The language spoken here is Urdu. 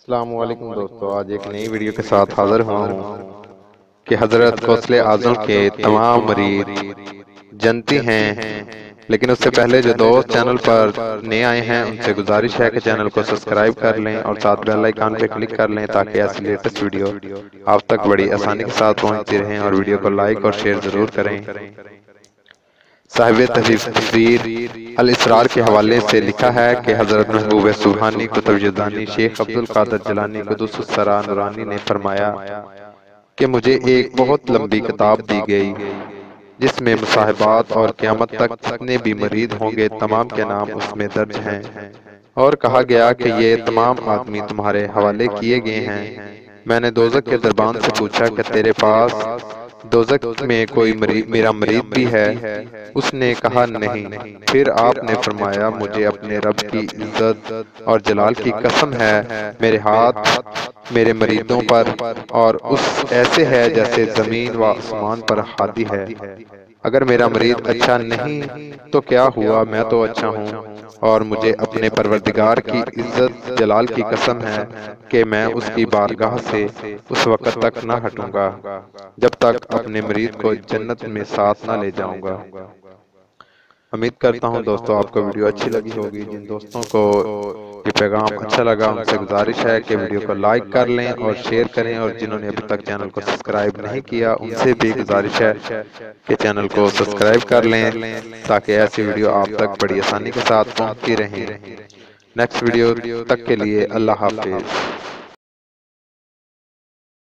السلام علیکم دوستو، آج ایک نئی ویڈیو کے ساتھ حاضر ہوا ہوں کہ حضرت غوث اعظم کے تمام مرید جنتی ہیں، لیکن اس سے پہلے جو دوست چینل پر نئے آئے ہیں ان سے گزارش ہے کہ چینل کو سبسکرائب کر لیں اور ساتھ بیل آئیکن پہ کلک کر لیں تاکہ ایسی لیٹسٹ ویڈیو آپ تک بڑی آسانی کے ساتھ پہنچتی رہیں، اور ویڈیو کو لائک اور شیئر ضرور کریں۔ صاحب تفسیر الاسرار کے حوالے سے لکھا ہے کہ حضرت محبوب سبحانی قطب یزدانی شیخ عبدالقادر جیلانی قدس السرا نورانی نے فرمایا کہ مجھے ایک بہت لمبی کتاب دی گئی جس میں مصاحبات اور قیامت تک جتنے بھی مرید ہوں گے تمام کے نام اس میں درج ہیں، اور کہا گیا کہ یہ تمام آدمی تمہارے حوالے کیے گئے ہیں۔ میں نے دوزخ کے دربان سے پوچھا کہ تیرے پاس دوزخ میں کوئی میرا مرید بھی ہے؟ اس نے کہا نہیں۔ پھر آپ نے فرمایا مجھے اپنے رب کی عزت اور جلال کی قسم ہے، میرے ہاتھ میرے مریدوں پر اور اس ایسے ہے جیسے زمین و آسمان پر ہاتھی ہے۔ اگر میرا مرید اچھا نہیں تو کیا ہوا، میں تو اچھا ہوں، اور مجھے اپنے پروردگار کی عزت جلال کی قسم ہے کہ میں اس کی بارگاہ سے اس وقت تک نہ ہٹوں گا جب تک اپنے مرید کو جنت میں ساتھ نہ لے جاؤں گا۔ امید کرتا ہوں دوستو آپ کو ویڈیو اچھی لگی ہوگی۔ جن دوستوں کو یہ پیغام اچھا لگا ان سے گزارش ہے کہ ویڈیو کو لائک کر لیں اور شیئر کریں، اور جنہوں نے ابھی تک چینل کو سبسکرائب نہیں کیا ان سے بھی گزارش ہے کہ چینل کو سبسکرائب کر لیں تاکہ ایسی ویڈیو آپ تک بڑی آسانی کے ساتھ پہنچتی رہیں۔ نیکسٹ ویڈیو تک کے لیے اللہ حافظ۔